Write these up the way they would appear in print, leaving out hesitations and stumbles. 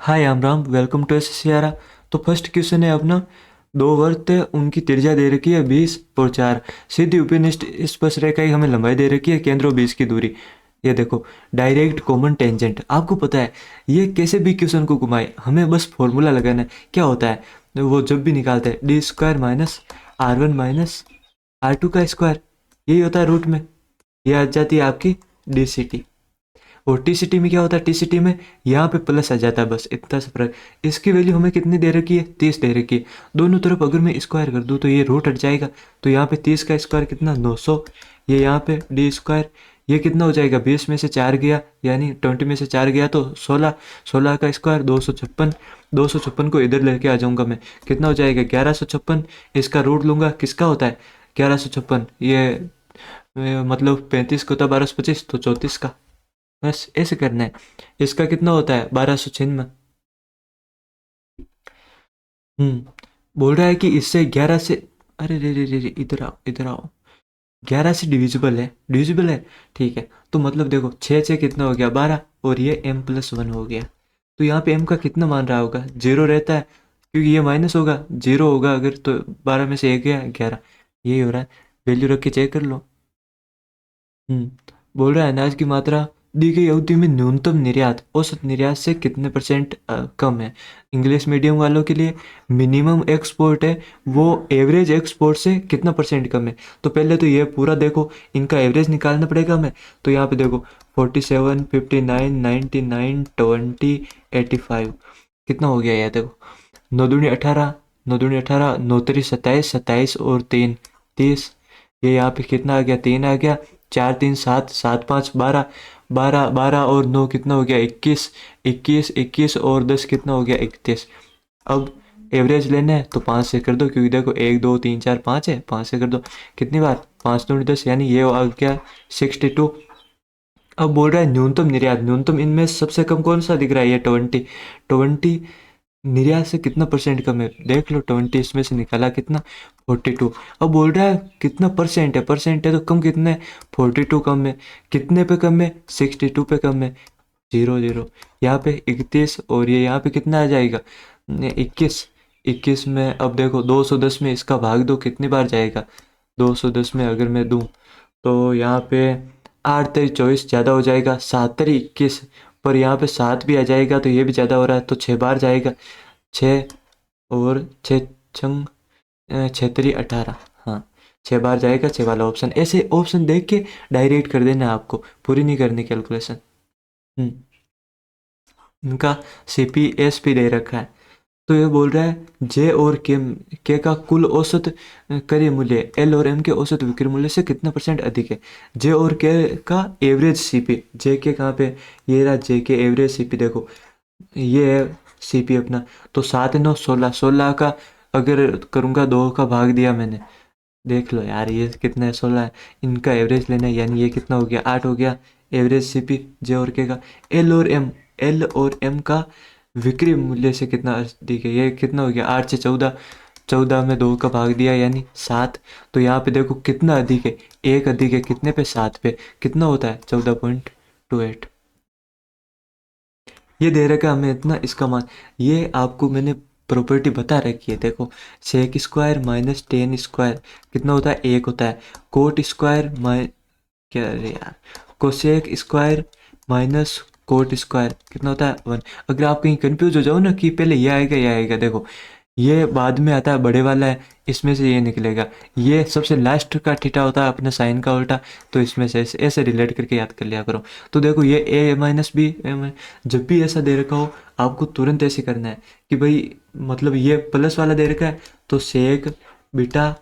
Hi Ram welcome to SSCR. तो first question है अपना। दो वृत्त है, उनकी त्रिज्या दे रखी है 20 और 4। सीधी उपनिष्ठ स्पर्शरेखा की हमें लंबाई दे रखी है, केंद्र और 20 की दूरी। ये देखो, डायरेक्ट कॉमन टेंजेंट आपको पता है। ये कैसे भी क्वेश्चन को घुमाए, हमें बस फॉर्मूला लगाना है। क्या होता है वो जब भी निकालते हैं, D square minus R1 minus R2 का स्क्वायर, यही होता है रूट में। ये आ जाती है आपकी DCT। और टीसीटी में क्या होता है, टीसीटी में यहाँ पे प्लस आ जाता है, बस इतना सा फर्क। इसकी वैल्यू हमें कितनी दे रखी है, 30 दे रखी है। दोनों तरफ अगर मैं स्क्वायर कर दूँ तो ये रूट हट जाएगा। तो यहाँ पे 30 का स्क्वायर कितना, 900। ये यहाँ पे डी स्क्वायर, ये कितना हो जाएगा, 20 में से 4 गया यानी 20 में से 4 गया तो 16। 16 का स्क्वायर 256। 256 को इधर लेके आ जाऊंगा मैं, कितना हो जाएगा 1156। इसका रूट लूंगा, किसका होता है 1156, ये मतलब 35 को था 1225 तो 34 का। बस ऐसे करना है। इसका कितना होता है 1296। बोल रहा है कि इससे 11 से, अरे रे रे रे रे, इधर आओ इधर आओ। 11 से डिविजिबल है, डिविजिबल है। ठीक है, तो मतलब देखो 6 से कितना हो गया 12, और ये m+1 हो गया। तो यहाँ पे m का कितना मान रहा होगा, 0 रहता है, क्योंकि ये माइनस होगा, 0 होगा अगर, तो 12 में से 1 गया 11। यही हो रहा है, वैल्यू रख के चेक कर लो। बोल रहा है अनाज की मात्रा दी गई अवधि में न्यूनतम निर्यात औसत निर्यात से कितने परसेंट कम है। इंग्लिश मीडियम वालों के लिए मिनिमम एक्सपोर्ट है, वो एवरेज एक्सपोर्ट से कितना परसेंट कम है। तो पहले तो ये पूरा देखो, इनका एवरेज निकालना पड़ेगा हमें। तो यहाँ पे देखो 47, 59, 99, 20, 85, कितना हो गया, ये देखो 9 दूनी 18, 9 दूनी 18, 9 तिरी 27, 27 और 3 30। ये यहाँ पे कितना आ गया, 3 आ गया। 4 3 7, 7 5 12, 12 12 और 9 कितना हो गया 21। 21 21 और 10 कितना हो गया 31। अब एवरेज लेना है तो 5 से कर दो, क्योंकि देखो 1 2 3 4 5 है, 5 से कर दो। कितनी बार, 5 दूनी 10, यानी ये आ गया 62। अब बोल रहा है न्यूनतम निर्यात, न्यूनतम इनमें सबसे कम कौन सा दिख रहा है, ये 20। 20 निर्यात से कितना परसेंट कम है, देख लो। 20 इसमें से निकाला कितना, 42। अब बोल रहा है कितना परसेंट है, परसेंट है तो कम कितना है, 42 कम है। कितने पे कम है, 62 पे कम है। 0 0, यहाँ पे 31, और ये यहाँ पे कितना आ जाएगा 21। 21 में अब देखो 210 में इसका भाग दो, कितनी बार जाएगा, 210 में अगर मैं दूं तो यहाँ पे 8 तेरी 24 ज़्यादा हो जाएगा, 7 तेरी 21, पर यहाँ पे 7 भी आ जाएगा तो ये भी ज़्यादा हो रहा है, तो 6 बार जाएगा। 6 और 6 छंग 6 तेरी 18, हाँ 6 बार जाएगा, 6 वाला ऑप्शन। ऐसे ऑप्शन देख के डायरेक्ट कर देना, आपको पूरी नहीं करनी कैलकुलेशन। हम्म इनका CPS भी दे रखा है। तो ये बोल रहा है जे और के का कुल औसत क्रय मूल्य एल और एम के औसत विक्रय मूल्य से कितना परसेंट अधिक है। जे और के का एवरेज सीपी, जे के कहाँ पे, ये रहा जे के एवरेज सीपी, देखो ये है सीपी अपना। तो 7 9 16, 16 का अगर करूँगा, 2 का भाग दिया मैंने, देख लो यार ये कितना है, 16 है। इनका एवरेज लेना है, यानी ये कितना हो गया 8 हो गया एवरेज सीपी जे और के का। एल और एम, एल और एम का विक्रय मूल्य से कितना अधिक है, ये कितना हो गया 8 से 14। 14 में 2 का भाग दिया यानी 7। तो यहाँ पे देखो कितना अधिक है, एक अधिक है कितने पे, 7 पे, कितना होता है 14.28। ये दे रखा है हमें इतना, इसका मान। ये आपको मैंने प्रॉपर्टी बता रखी है, देखो sec square minus ten square कितना होता है, 1 होता है। कोट स्क्वायर माइ क्या, अरे यार, cosec square minus cot square कितना होता है 1। अगर आप कहीं कंफ्यूज हो जाओ ना कि पहले ये आएगा ये आएगा, देखो ये बाद में आता है बड़े वाला है, इसमें से ये निकलेगा। ये सबसे लास्ट का थीटा होता है अपने साइन का उल्टा, तो इसमें से ऐसे ऐसे रिलेट करके याद कर लिया करो। तो देखो ये ए माइनस बी, जब भी ऐसा दे रखा हो आपको तुरंत ऐसे करना है कि भाई, मतलब ये प्लस वाला दे रखा है तो सेक बीटा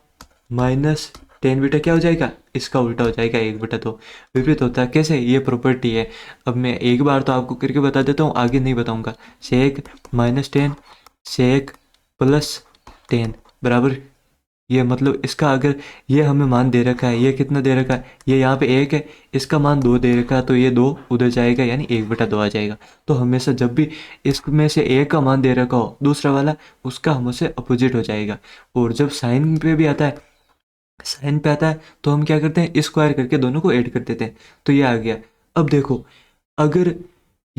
माइनस टेन बीटा क्या हो जाएगा, इसका उल्टा हो जाएगा 1/2। विपरीत होता है, कैसे, ये प्रॉपर्टी है। अब मैं एक बार तो आपको करके बता देता हूँ, आगे नहीं बताऊंगा। Sec minus ten sec plus 10 बराबर, ये मतलब इसका अगर ये हमें मान दे रखा है, ये कितना दे रखा है, ये यहाँ पे 1 है, इसका मान 2 दे रखा है, तो ये 2 उधर जाएगा यानी 1/2 आ जाएगा। तो हमेशा जब भी इसमें से एक का मान दे रखा हो, दूसरा वाला उसका हमसे अपोजिट हो जाएगा। और जब साइन पे भी आता है, साइन पे आता है तो हम क्या करते हैं, स्क्वायर करके दोनों को ऐड कर देते हैं। तो ये आ गया। अब देखो, अगर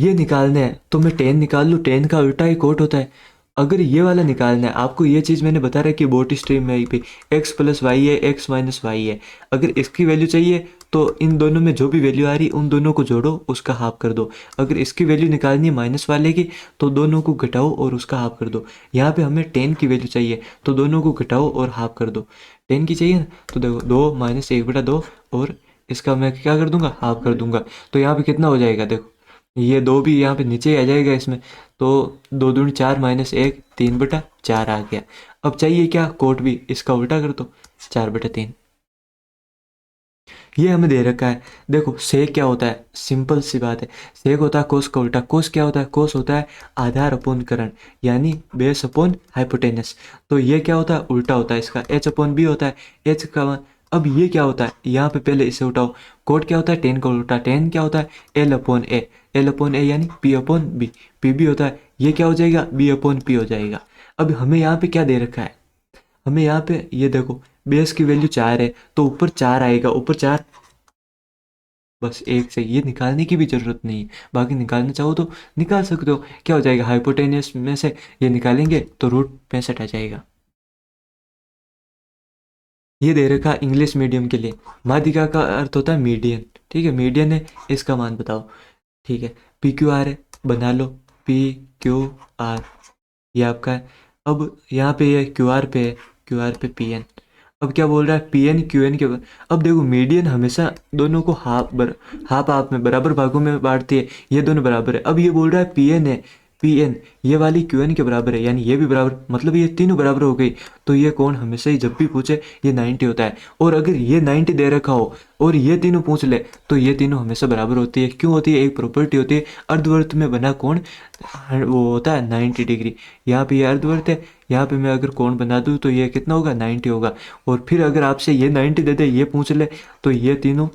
ये निकालना है तो मैं टेन निकाल लूँ, टेन का उल्टा ही कोट होता है। अगर ये वाला निकालना है आपको, ये चीज़ मैंने बता रहा है कि बोट स्ट्रीम में पे एक्स प्लस वाई है, एक्स माइनस वाई है। अगर इसकी वैल्यू चाहिए तो इन दोनों में जो भी वैल्यू आ रही उन दोनों को जोड़ो, उसका हाफ कर दो। अगर इसकी वैल्यू निकालनी है माइनस वाले की तो दोनों को घटाओ और उसका हाफ कर दो। यहाँ पे हमें टेन की वैल्यू चाहिए तो दोनों को घटाओ और हाफ कर दो। टेन की चाहिए ना, तो देखो 2 - 1/2 और इसका मैं क्या कर दूंगा, हाफ कर दूंगा। तो यहाँ पे कितना हो जाएगा, देखो ये 2 भी यहाँ पे नीचे ही आ जाएगा इसमें। तो 2 दूनी 4 -1 3/4 आ गया। अब चाहिए क्या, कोट भी, इसका उल्टा कर दो 4/3। ये हमें दे रखा है। देखो सेक क्या होता है, सिंपल सी बात है, सेक होता है कोस का उल्टा। कोस क्या होता है, कोस होता है आधार अपॉन करण, यानी बेस अपॉन हाइपोटेनस। तो ये क्या होता है, उल्टा होता है इसका, एच अपॉन बी होता है। एच का अब ये क्या होता है, यहाँ पे पहले इसे उठाओ। कोट क्या होता है, टेन का उल्टा। टेन क्या होता है, L upon A. L upon A यानी P upon B. P B होता है, ये क्या हो जाएगा, बी अपॉन पी हो जाएगा। अब हमें यहाँ पे क्या दे रखा है, हमें यहाँ पे ये देखो बेस की वैल्यू 4 है तो ऊपर 4 आएगा, ऊपर 4, बस एक से, ये निकालने की भी जरूरत नहीं है। बाकी निकालना चाहो तो निकाल सकते हो। क्या हो जाएगा, हाइपोटेनियस में से ये निकालेंगे तो रूट 65 आ जाएगा। ये दे रखा इंग्लिश मीडियम के लिए। माध्यिका का अर्थ होता है मीडियन, ठीक है, मीडियन है, इसका मान बताओ। ठीक है, पी क्यू आर है, बना लो, पी क्यू आर, ये आपका है। अब यहाँ पे ये क्यू आर पे है, क्यू आर पे पी एन। अब क्या बोल रहा है, पी एन क्यू एन के अब देखो मीडियन हमेशा दोनों को हाफ हाफ में बराबर भागों में बांटती है, ये दोनों बराबर है। अब ये बोल रहा है पी एन है, पी एन ये वाली क्यू एन के बराबर है, यानी ये भी बराबर, मतलब ये तीनों बराबर हो गई। तो ये कौन हमेशा ही जब भी पूछे ये 90 होता है। और अगर ये 90 दे रखा हो और ये तीनों पूछ ले तो ये तीनों हमेशा बराबर होती है। क्यों होती है, एक प्रॉपर्टी होती है, अर्धवर्त में बना कोण वो होता है 90 डिग्री। यहाँ पे ये अर्धवर्त है, यहाँ पे मैं अगर कोण बना दूँ तो ये कितना होगा, 90 होगा। और फिर अगर आपसे ये 90 दे दे, ये पूछ ले, तो ये तीनों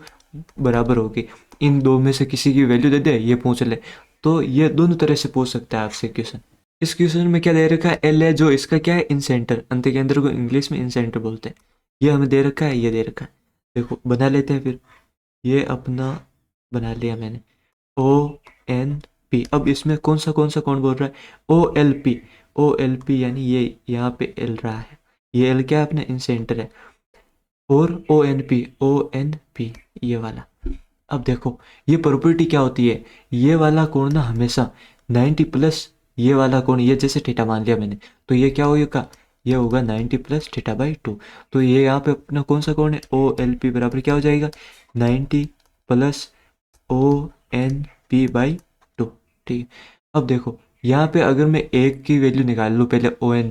बराबर होगी। इन दो में से किसी की वैल्यू दे दे, ये पूछ ले, तो ये दोनों तरह से पूछ सकता है आपसे क्वेश्चन। इस क्वेश्चन में क्या दे रखा है, एल है जो इसका क्या है, इन सेंटर, अंत केंद्र को इंग्लिश में इन सेंटर बोलते हैं। ये हमें दे रखा है, ये दे रखा है। देखो बना लेते हैं फिर, ये अपना बना लिया मैंने, ओ एन पी। अब इसमें कौन सा कौन बोल रहा है, O L P. O L P यानी ये यहाँ पे एल रहा है, ये एल क्या है अपना, इन सेंटर है। और ओ एन पी ये वाला। अब देखो ये प्रॉपर्टी क्या होती है, ये वाला कोण ना हमेशा 90 प्लस ये वाला कोण, ये जैसे थीटा मान लिया मैंने, तो ये क्या होगा, ये होगा 90 प्लस थीटा/2। तो ये यहाँ पे अपना कौन सा कोण है, ओ एल पी बराबर क्या हो जाएगा, 90 प्लस ओ एन पी/2। ठीक है, अब देखो यहाँ पे अगर मैं एक की वैल्यू निकाल लूँ, पहले ओ एन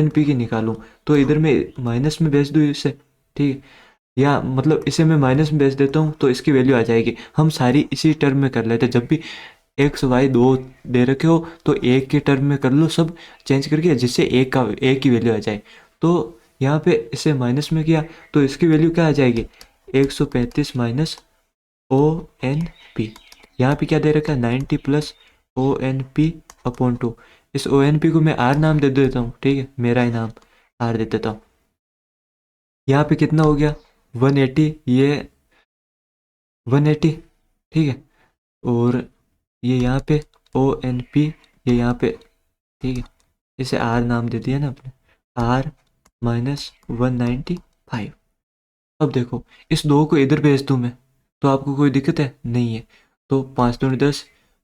पी की निकालूँ, तो इधर मैं माइनस में भेज दूँ इसे, ठीक है, या मतलब इसे मैं माइनस में भेज देता हूँ तो इसकी वैल्यू आ जाएगी। हम सारी इसी टर्म में कर लेते हैं, जब भी एक्स वाई दो दे रखे हो तो एक के टर्म में कर लो सब चेंज करके, जिससे एक की वैल्यू आ जाए। तो यहाँ पे इसे माइनस में किया तो इसकी वैल्यू क्या आ जाएगी, 135 माइनस ओ एन पी। यहाँ पे क्या दे रखा है, 90 plus O N P upon 2। इस ओ एन पी को मैं आर नाम दे देता हूँ, ठीक है, मेरा ही नाम आर दे देता हूँ। यहाँ पे कितना हो गया, 180, ये 180, ठीक है। और ये यहाँ पे ओ एन पी, ये यहाँ पे, ठीक है, इसे आर नाम दे दिया ना आपने, आर -195। अब देखो इस दो को इधर भेज दूँ मैं तो आपको कोई दिक्कत है, नहीं है। तो 5 दूनी 10,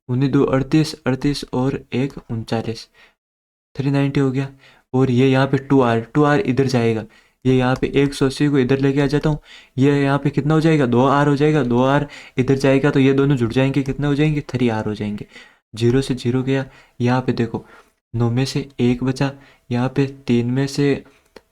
19 2 38, 38 और 1 39, 390 हो गया। और ये यहाँ पे 2R इधर जाएगा, ये यहाँ पे 180 को इधर लेके आ जाता हूँ, ये यहाँ पे कितना हो जाएगा, 2R हो जाएगा। 2R इधर जाएगा तो ये दोनों जुड़ जाएंगे, कितने हो जाएंगे, 3R हो जाएंगे। 0 से 0 गया, यहाँ पे देखो 9 में से 1 बचा, यहाँ पे 3 में से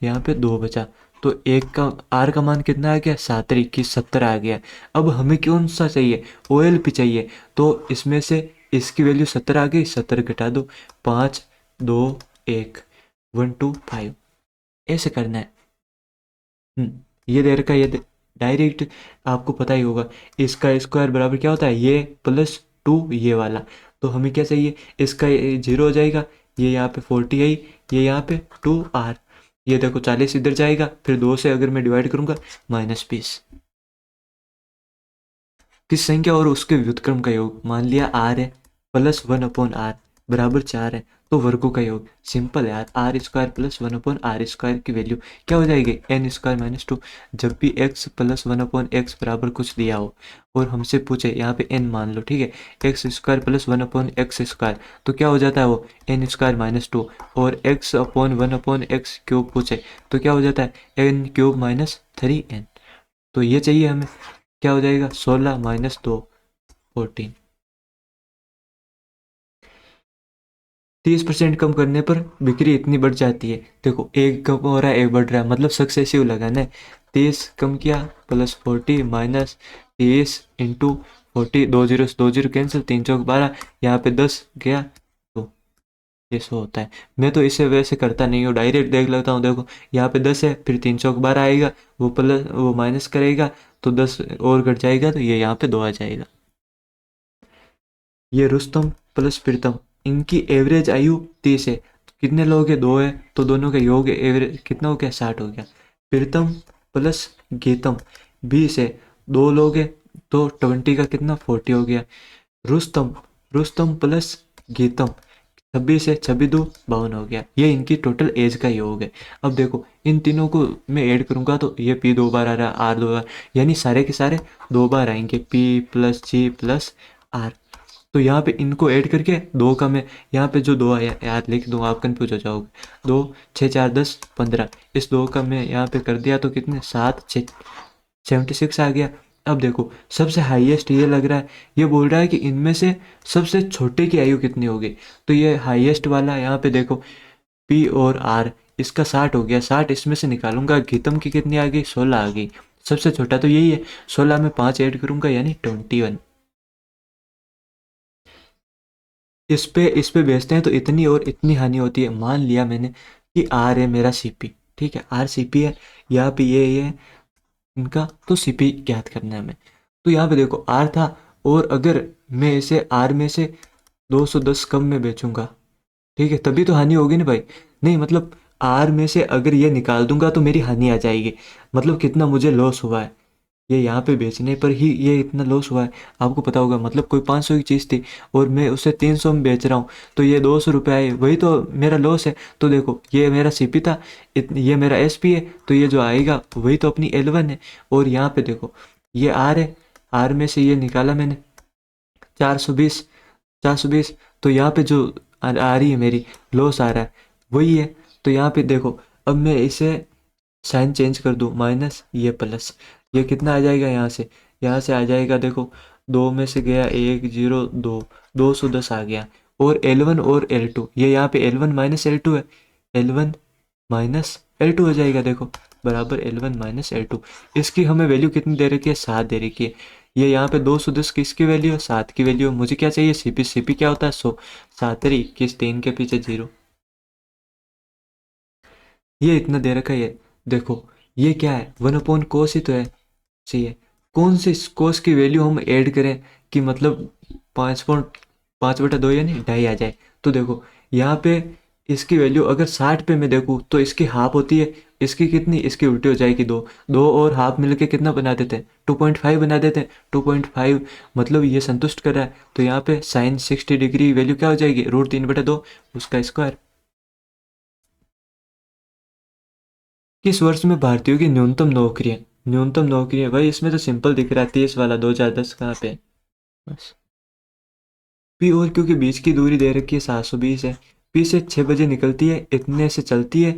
यहाँ पे 2 बचा, तो एक का आर का मान कितना आ गया, 7 21 70 आ गया। अब हमें कौन सा चाहिए, ओ एल पी चाहिए। तो इसमें से इसकी वैल्यू 70 आ गई, 70 घटा दो, 5 2 1 1 2 5, ऐसे करना है। ये दे रखा है, ये डायरेक्ट आपको पता ही होगा, इसका स्क्वायर बराबर क्या होता है, ये +2 ये वाला। तो हमें क्या चाहिए, इसका 0 हो जाएगा, ये यहाँ पे 40 आई, ये यहाँ पे 2R, ये देखो 40 इधर जाएगा, फिर 2 से अगर मैं डिवाइड करूंगा -20। किस संख्या और उसके व्युत्क्रम का योग, मान लिया R है, प्लस 1/r बराबर 4 है, तो वर्गों का योग सिंपल है यार, R square plus 1/r square की वैल्यू क्या हो जाएगी, एन स्क्वायर माइनस 2। जब भी x प्लस 1/x बराबर कुछ दिया हो और हमसे पूछे यहाँ पे n मान लो, ठीक है, x square plus 1/x square, तो क्या हो जाता है वो एन स्क्वायर माइनस 2, और x अपॉन 1/x क्यूब पूछे तो क्या हो जाता है एन क्यूब माइनस 3n। तो ये चाहिए हमें, क्या हो जाएगा 16 माइनस 2 14। 30% कम करने पर बिक्री इतनी बढ़ जाती है। देखो एक कम हो रहा है एक बढ़ रहा है, मतलब सक्सेसिव लगाना है। 30 कम किया प्लस 40 माइनस 30 इंटू 40, दो जीरो कैंसिल, 3 चौक 12, यहाँ पे 10 गया तो ये 100 होता है। मैं तो इसे वैसे करता नहीं हूँ, डायरेक्ट देख लेता हूँ। देखो यहाँ पे 10 है, फिर 3 चौक 12 आएगा, वो प्लस वो माइनस करेगा तो 10 और घट जाएगा, तो ये यहाँ पे 2 आ जाएगा। ये रुस्तम प्लस प्रीतम, इनकी एवरेज आयु 30 है। कितने लोग हैं, 2 है, तो दोनों का योग एवरेज कितना हो गया 60 हो गया। प्रीतम प्लस गीतम 20 है, 2 लोग हैं, तो 20 का कितना 40 हो गया। रुस्तम रुस्तम प्लस गीतम 26 है, 26 2 52 हो गया। ये इनकी टोटल एज का योग है। अब देखो इन तीनों को मैं ऐड करूंगा तो ये पी 2 बार आ रहा है, आर 2 बार, यानी सारे के सारे 2 बार आएंगे, P plus G plus R. तो यहाँ पे इनको ऐड करके 2 का मैं यहाँ पे जो 2 आया याद लिख दूँ, आप कंफ्यूज हो जाओगे। 2 6 4 10 15, इस 2 का मैं यहाँ पे कर दिया तो कितने 7 6 76 आ गया। अब देखो सबसे हाईएस्ट ये लग रहा है, ये बोल रहा है कि इनमें से सबसे छोटे की आयु कितनी होगी। तो ये हाईएस्ट वाला यहाँ पे देखो पी और आर, इसका 60 हो गया, 60 इसमें से निकालूंगा, गीतम की कितनी आ गई 16 आ गई। सबसे छोटा तो यही है, 16 में 5 ऐड करूंगा यानी 21। इस पे बेचते हैं तो इतनी और इतनी हानि होती है। मान लिया मैंने कि आर है मेरा सीपी, ठीक है, आर सीपी है, यहाँ पे ये है इनका, तो सीपी ज्ञात करना है हमें। तो यहाँ पे देखो आर था, और अगर मैं इसे आर में से 210 कम में बेचूंगा, ठीक है, तभी तो हानि होगी ना भाई। नहीं मतलब आर में से अगर ये निकाल दूंगा तो मेरी हानि आ जाएगी, मतलब कितना मुझे लॉस हुआ है। ये यहाँ पे बेचने पर ही ये इतना लॉस हुआ है, आपको पता होगा। मतलब कोई 500 की चीज़ थी और मैं उसे 300 में बेच रहा हूँ, तो ये 200 रुपये आए, वही तो मेरा लॉस है। तो देखो ये मेरा सीपी था, ये मेरा एसपी है, तो ये जो आएगा वही तो अपनी L1 है। और यहाँ पे देखो ये आर है, आर में से ये निकाला मैंने 420, 420, तो यहाँ पे जो आ रही है मेरी लॉस आ रहा है वही है। तो यहाँ पे देखो अब मैं इसे साइन चेंज कर दूँ, माइनस ये प्लस, ये कितना आ जाएगा यहाँ से आ जाएगा, देखो 2 में से गया 1 0 2, 210 आ गया। और L1 और L2, ये यहाँ पे L1 माइनस L2 है, L1 माइनस L2 हो जाएगा, देखो बराबर L1 माइनस L2। इसकी हमें वैल्यू कितनी दे रखी है 7 दे रखी है। ये यहाँ पे 210 किसकी वैल्यू है 7 की वैल्यू है। मुझे क्या चाहिए सीपी, सीपी क्या होता है 100, 7 21, 3 के पीछे 0, ये इतना दे रखा है। ये देखो ये क्या है 1/cos ही तो है, चाहिए कौन सी कोस की वैल्यू हम ऐड करें कि मतलब 5.5/2 यानी 2.5 आ जाए। तो देखो यहाँ पे इसकी वैल्यू अगर 60 पे मैं देखूँ तो इसकी हाफ होती है, इसकी कितनी, इसकी उल्टी हो जाएगी 2, 2 और हाफ मिलके कितना बना देते हैं 2.5 बना देते हैं। 2.5 मतलब ये संतुष्ट कर रहा है, तो यहाँ पे साइन 60 डिग्री वैल्यू क्या हो जाएगी √3/2 उसका स्क्वायर। किस वर्ष में भारतीयों की न्यूनतम नौकरियां भाई, इसमें तो सिंपल दिख रहा है 30 वाला, 2010 कहाँ पे है? बस पी और क्यू के बीच की दूरी दे रखी है 720 है। पी से 6 बजे निकलती है, इतने से चलती है,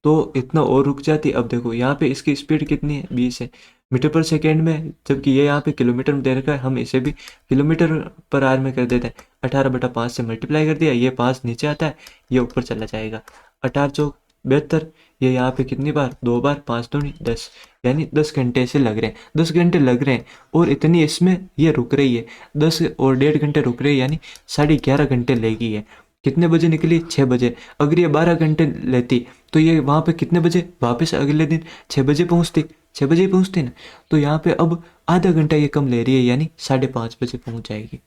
तो इतना और रुक जाती है। अब देखो यहाँ पे इसकी स्पीड कितनी है 20 है मीटर पर सेकेंड में, जबकि ये यहाँ पे किलोमीटर में दे रखा है, हम इसे भी किलोमीटर पर आवर में कर देते हैं। 18/5 से मल्टीप्लाई कर दिया, ये 5 नीचे आता है, ये ऊपर चला जाएगा। 18 चौक 72, ये यहाँ पे कितनी बार 2 बार, 5 दूनी 10, यानी 10 घंटे से लग रहे हैं, 10 घंटे लग रहे हैं। और इतनी इसमें ये रुक रही है, 10 और 1.5 घंटे रुक रही है, यानी 11.5 घंटे लेगी है। कितने बजे निकली 6 बजे, अगर ये 12 घंटे लेती तो ये वहाँ पे कितने बजे वापस अगले दिन 6 बजे पहुँचती, 6 बजे ही पहुँचती ना। तो यहाँ पे अब आधा घंटा ये कम ले रही है, यानी 5:30 बजे पहुँच जाएगी।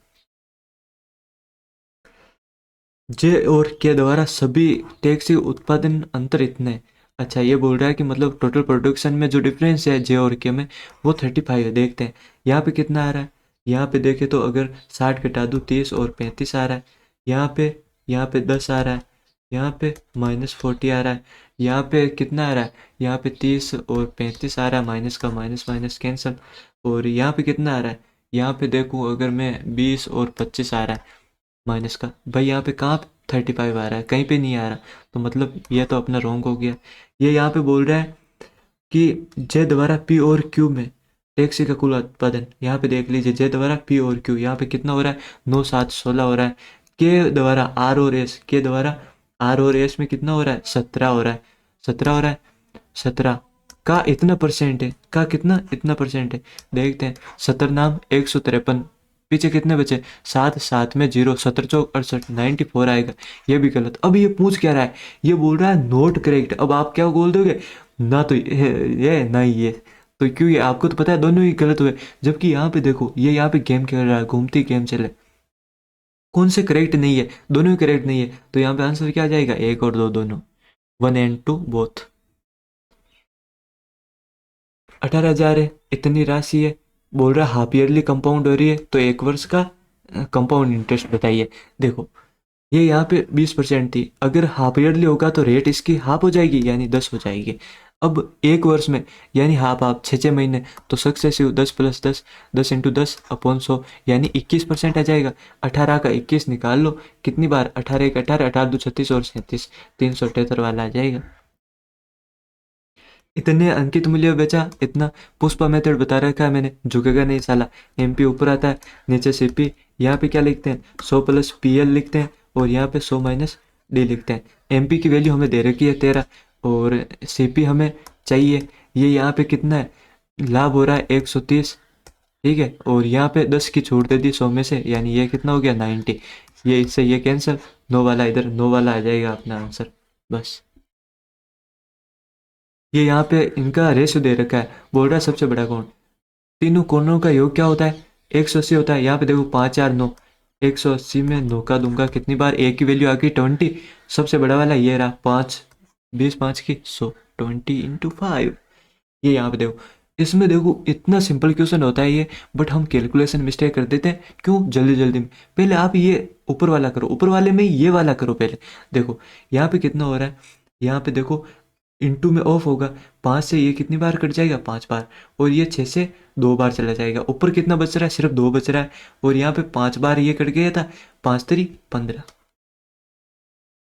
जे और के द्वारा सभी टैक्सी उत्पादन अंतर इतने हैं। अच्छा ये बोल रहा है कि मतलब टोटल प्रोडक्शन में जो डिफरेंस है जे और के में वो 35 है। देखते हैं यहाँ पे कितना आ रहा है, यहाँ पे देखे तो अगर 60 घटा दूँ 30 और 35 आ रहा है। यहाँ पे 10 आ रहा है। यहाँ पे -40 आ रहा है। यहाँ पे कितना आ रहा है, यहाँ पे 30 और 35 आ रहा है, माइनस का माइनस माइनस कैंसिल। और यहाँ पे कितना आ रहा है, यहाँ पे देखूँ अगर मैं 20 और 25 आ रहा है माइनस का, भाई यहाँ पे कहाँ 35 आ रहा है, कहीं पे नहीं आ रहा। तो मतलब ये तो अपना रॉन्ग हो गया। ये यहाँ पे बोल रहा है कि जे द्वारा पी और क्यू में टैक्सी का कुल उत्पादन, यहाँ पे देख लीजिए जे द्वारा पी और क्यू यहाँ पे कितना हो रहा है, 9 7 16 हो रहा है। के द्वारा आर और एस, के द्वारा आर और एस में कितना हो रहा है, 17 हो रहा है। 17 हो रहा है। 17 का इतना परसेंट है, का कितना इतना परसेंट है, देखते हैं। 70 नाम 153, पीछे कितने बचे, 7 7 में 0, 17 चौक 68, 94 आएगा। ये भी गलत। अब ये पूछ क्या रहा है, ये बोल रहा है नॉट करेक्ट। अब आप क्या बोल दोगे, ना तो ये ना ये। तो क्यों, ये आपको तो पता है दोनों ही गलत हुए। जबकि यहाँ पे देखो, ये यहाँ पे गेम खेल रहा है, घूमती गेम चले, कौन से करेक्ट नहीं है, दोनों ही करेक्ट नहीं है। तो यहाँ पे आंसर क्या आ जाएगा, 1 और 2 दोनों, 1 and 2 बोथ। 18,000 है, इतनी राशि है। बोल रहा हाफ ईयरली कंपाउंड हो रही है, तो 1 वर्ष का कंपाउंड इंटरेस्ट बताइए। देखो ये यहाँ पे 20% थी, अगर हाफ ईयरली होगा तो रेट इसकी हाफ हो जाएगी, यानी 10 हो जाएगी। अब 1 वर्ष में यानी हाफ हाफ 6 6 महीने, तो सक्सेसिव 10 + 10, 10 × 10 अपॉन 100, यानी 21% आ जाएगा। 18 का 21 निकाल लो, कितनी बार, 18 1 18, 18 2 36 और 37, 378 वाला आ जाएगा। इतने अंकित मूल्य बेचा, इतना। पुष्पा मेथड बता रखा है मैंने, झुकेगा नहीं साला। एमपी ऊपर आता है, नीचे सीपी। यहाँ पे क्या लिखते हैं, 100 + पीएल लिखते हैं, और यहाँ पे 100 - डी लिखते हैं। एमपी की वैल्यू हमें दे रखी है 13, और सीपी हमें चाहिए। ये यहाँ पे कितना है, लाभ हो रहा है 130, ठीक है। और यहाँ पे 10 की छूट दे दी 100 में से, यानी ये कितना हो गया 90। ये इससे ये कैंसिल, 9 वाला इधर, 9 वाला आ जाएगा अपना आंसर, बस। ये यहाँ पे इनका रेशियो दे रखा है, बोल रहा है सबसे बड़ा कौन, तीनों कोणों का योग क्या होता है, 180 होता है। यहाँ पे देखो 5 4 9, 180 में 9 का दूंगा कितनी बार, एक की वैल्यू आ गई 20। सबसे बड़ा वाला ये रहा 5, 20 5 की 100, 20 × 5। ये यहाँ पे देखो, इसमें देखो इतना सिंपल क्वेश्चन होता है ये, बट हम कैलकुलेशन मिस्टेक कर देते हैं। क्यों, जल्दी जल्दी में। पहले आप ये ऊपर वाला करो, ऊपर वाले में ये वाला करो पहले। देखो यहाँ पे कितना हो रहा है, यहाँ पे देखो इंटू में ऑफ होगा, 5 से ये कितनी बार कट जाएगा, 5 बार। और ये 6 से 2 बार चला जाएगा। ऊपर कितना बच रहा है, सिर्फ 2 बच रहा है। और यहाँ पे 5 बार ये कट गया था, 5 3 15।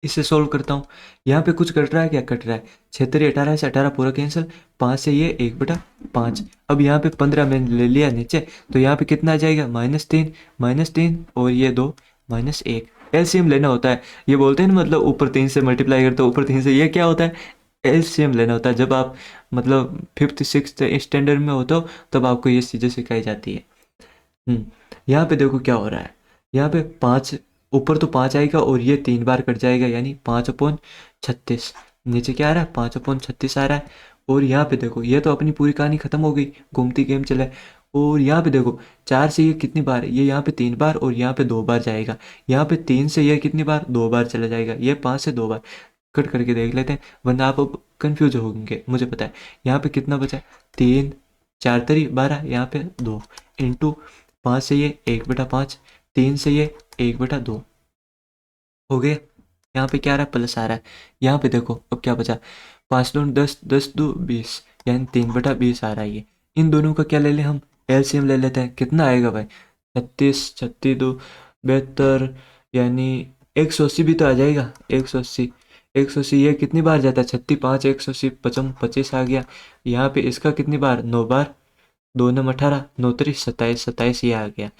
इसे सोल्व करता हूँ, यहाँ पे कुछ कट रहा है, क्या कट रहा है, 6 3 18 से 18 पूरा कैंसिल, 5 से ये 1/5। अब यहाँ पे 15 मैंने ले लिया नीचे, तो यहाँ पे कितना आ जाएगा, -3 और ये 2 -1। एलसीएम लेना होता है, ये बोलते हैं ना, मतलब ऊपर 3 से मल्टीप्लाई करते हो, ऊपर 3 से, ये क्या होता है, एलसीएम लेना होता है। जब आप मतलब 5th 6th स्टैंडर्ड में होते हो, तब आपको ये चीज़ें सिखाई जाती है। यहाँ पे देखो क्या हो रहा है, यहाँ पे 5, ऊपर तो 5 आएगा और ये 3 बार कट जाएगा, यानी 5/36। नीचे क्या आ रहा है, 5/36 आ रहा है। और यहाँ पे देखो, ये तो अपनी पूरी कहानी खत्म हो गई, घूमती गेम चले। और यहाँ पे देखो 4 से ये कितनी बार, ये यहाँ पे 3 बार और यहाँ पे 2 बार जाएगा। यहाँ पे 3 से ये कितनी बार, 2 बार चला जाएगा। ये 5 से 2 बार कट करके देख लेते हैं, वरना आप अब कन्फ्यूज होंगे, मुझे पता है। यहाँ पे कितना बचा, 3 4 3 12, यहाँ पे 2 इंटू 5 से ये 1/5, 3 से ये 1/2 हो गया। यहाँ पे क्या आ रहा है, प्लस आ रहा है। यहाँ पे देखो अब क्या बचा, 5 दूनी 10, 10 2 20, यानी 3/20 आ रहा है ये। इन दोनों का क्या ले लें हम, एलसीएम ले लेते हैं। कितना आएगा भाई, 36 36 2 72, यानी 180 भी तो आ जाएगा, 180। 180 ये कितनी बार जाता है, 36 5 180 55 25 आ गया। यहाँ पे इसका कितनी बार, 9 बार, 2 9 18, 9 3 27 27 ये आ गया,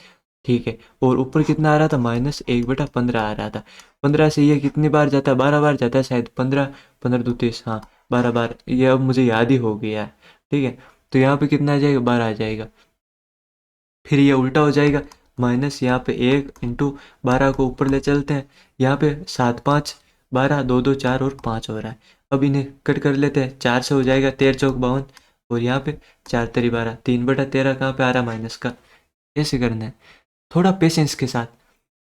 ठीक है। और ऊपर कितना आ रहा था, -1/15 आ रहा था। 15 से ये कितनी बार जाता है, 12 बार जाता है शायद, 15 15 2 30, हाँ 12 बार। ये अब मुझे याद ही हो गया है, ठीक है। तो यहाँ पे कितना आ जाएगा, 12 आ जाएगा। फिर ये उल्टा हो जाएगा, माइनस यहाँ पे 1 इंटू 12 को ऊपर ले चलते हैं। यहाँ पे 7 5 12, 2 2 4 और 5 हो रहा है। अब इन्हें कट कर लेते हैं, 4 से हो जाएगा 13 चौक 52, और यहाँ पे 4 3 12, 3/13 कहाँ पे आ रहा है, माइनस का। ऐसे करना है, थोड़ा पेशेंस के साथ।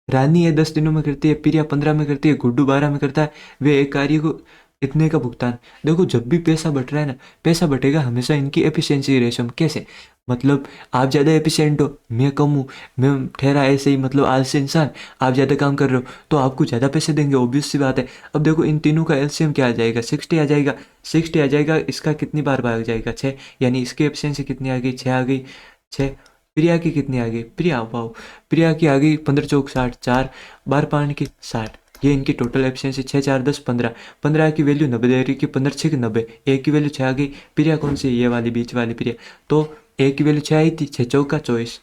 रानी ये 10 दिनों में करती है, प्रिया 15 में करती है, गुड्डू 12 में करता है। वे एक कार्य को इतने का भुगतान। देखो जब भी पैसा बट रहा है ना, पैसा बटेगा हमेशा इनकी एफिशिएंसी रेशियो में। कैसे, मतलब आप ज़्यादा एफिशिएंट हो, मैं कम हूँ, मैं ठहरा ऐसे ही मतलब आलसी इंसान, आप ज़्यादा काम कर रहे हो तो आपको ज़्यादा पैसे देंगे, ऑब्वियस सी बात है। अब देखो इन तीनों का एलसीएम क्या आ जाएगा, 60 आ जाएगा। 60 आ जाएगा, इसका कितनी बार भाग जाएगा, 6, यानी इसकी एफिशिएंसी कितनी आ गई, 6 आ गई। 6 प्रिया की कितनी आ गई, प्रिया वाओ, प्रिया की आ गई 15 चौक 60, 4 बार 5 की 60। ये इनकी टोटल एफिशिएंसी 6 4 10 15, 15 की वैल्यू 90 दे रही कि 15 6 90, एक की वैल्यू 6 आ गई। प्रिया कौन सी, ये वाली बीच वाली प्रिया, तो एक की वैल्यू 6 आई थी, 6 चौका 24।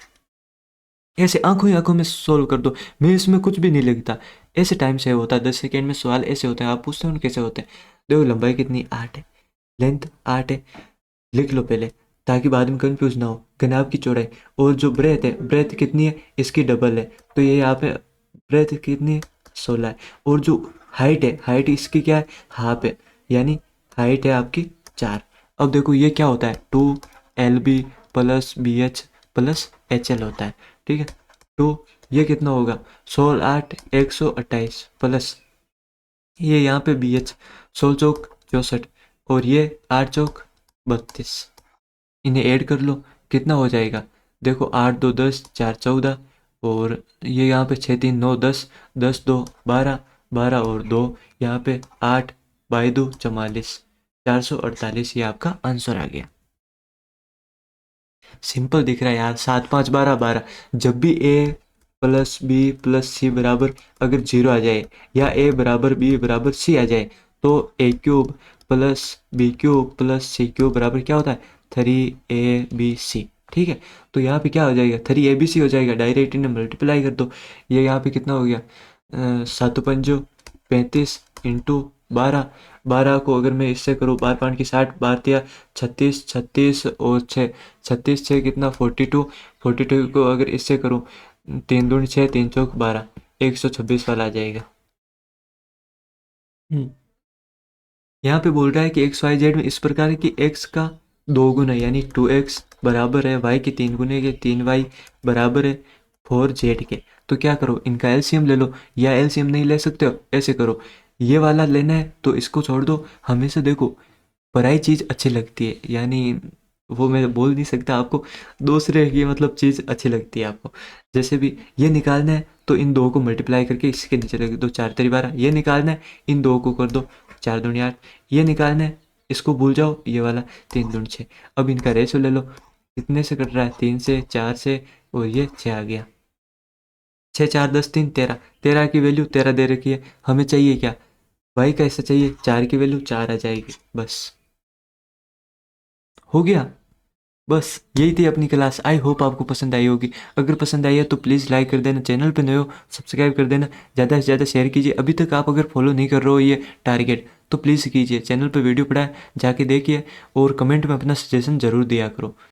ऐसे आंखों ही आंखों में सोल्व कर दो, मैं इसमें कुछ भी नहीं लिखता, ऐसे टाइम सेव होता है, 10 सेकेंड में सवाल ऐसे होते हैं। आप पूछते हो कैसे होते हैं, देखो लंबाई कितनी 8 है, लेंथ 8 है, लिख लो पहले ताकि बाद में कंफ्यूज ना हो। घनाभ की चौड़ाई और जो ब्रेथ है, ब्रेथ कितनी है, इसकी डबल है, तो ये यहाँ पे ब्रेथ कितनी है, 16 है। और जो हाइट है, हाइट इसकी क्या है, हाफ है, यानी हाइट है आपकी 4। अब देखो ये क्या होता है, 2 LB plus BH plus HL होता है, ठीक है। तो ये कितना होगा, 16 8 128 प्लस ये यहाँ पे BH 16 चौक 64 और ये 8 चौक 32, इन्हें ऐड कर लो, कितना हो जाएगा, देखो 8 2 10 4 14 और ये यहाँ पे 6 3 9 10, 10 2 12, 12 और 2 यहाँ पे 8 बाई 2 44, 448 ये आपका आंसर आ गया। सिंपल दिख रहा है यार, 7 5 12 12, जब भी A plus B plus C बराबर अगर 0 आ जाए या A बराबर B बराबर C आ जाए तो A³ plus B³ plus C³ बराबर क्या होता है, 3ABC, ठीक है। तो यहाँ पे क्या हो जाएगा, 3ABC हो जाएगा, डायरेक्ट इन्हें मल्टीप्लाई कर दो। ये यहाँ पे कितना हो गया, 7 पंजो 35 इंटू 12, 12 को अगर मैं इससे करूँ, 12 5 की 60, 12 तिया 36, 36 और 6, 36 6 कितना 42, 42 को अगर इससे करूँ 3 दूनी 6, 3 चौक 12, 126 वाला आ जाएगा। यहाँ पे बोल रहा है कि एक्स वाई जेड में इस प्रकार की एक्स का 2 गुना यानी 2x बराबर है वाई के 3 गुने के 3y बराबर है 4z के। तो क्या करो, इनका एलसीएम ले लो, या एलसीएम नहीं ले सकते हो ऐसे करो, ये वाला लेना है तो इसको छोड़ दो। हमेशा देखो पराई चीज़ अच्छी लगती है, यानी वो मैं बोल नहीं सकता आपको, दूसरे की मतलब चीज़ अच्छी लगती है आपको। जैसे भी ये निकालना है तो इन दो को मल्टीप्लाई करके इसके नीचे रख दो, 4 3 12, ये निकालना है इन दो को कर दो 4 दूनी 8, ये निकालना है इसको भूल जाओ, ये वाला 3 दूनी 6। अब इनका रेशो ले लो, कितने से कट रहा है, 3 से 4 से, और ये 6 आ गया, 6 4 10 3 13, 13 की वैल्यू 13 दे रखी है, हमें चाहिए क्या, वाई का हिस्सा चाहिए, 4 की वैल्यू 4 आ जाएगी, बस हो गया। बस यही थी अपनी क्लास, आई होप आपको पसंद आई होगी। अगर पसंद आई है तो प्लीज़ लाइक कर देना, चैनल पे नए हो सब्सक्राइब कर देना, ज़्यादा से ज़्यादा शेयर कीजिए। अभी तक आप अगर फॉलो नहीं कर रहे हो ये टारगेट तो प्लीज़ कीजिए, चैनल पे वीडियो पड़ा है जाके देखिए और कमेंट में अपना सजेशन ज़रूर दिया करो।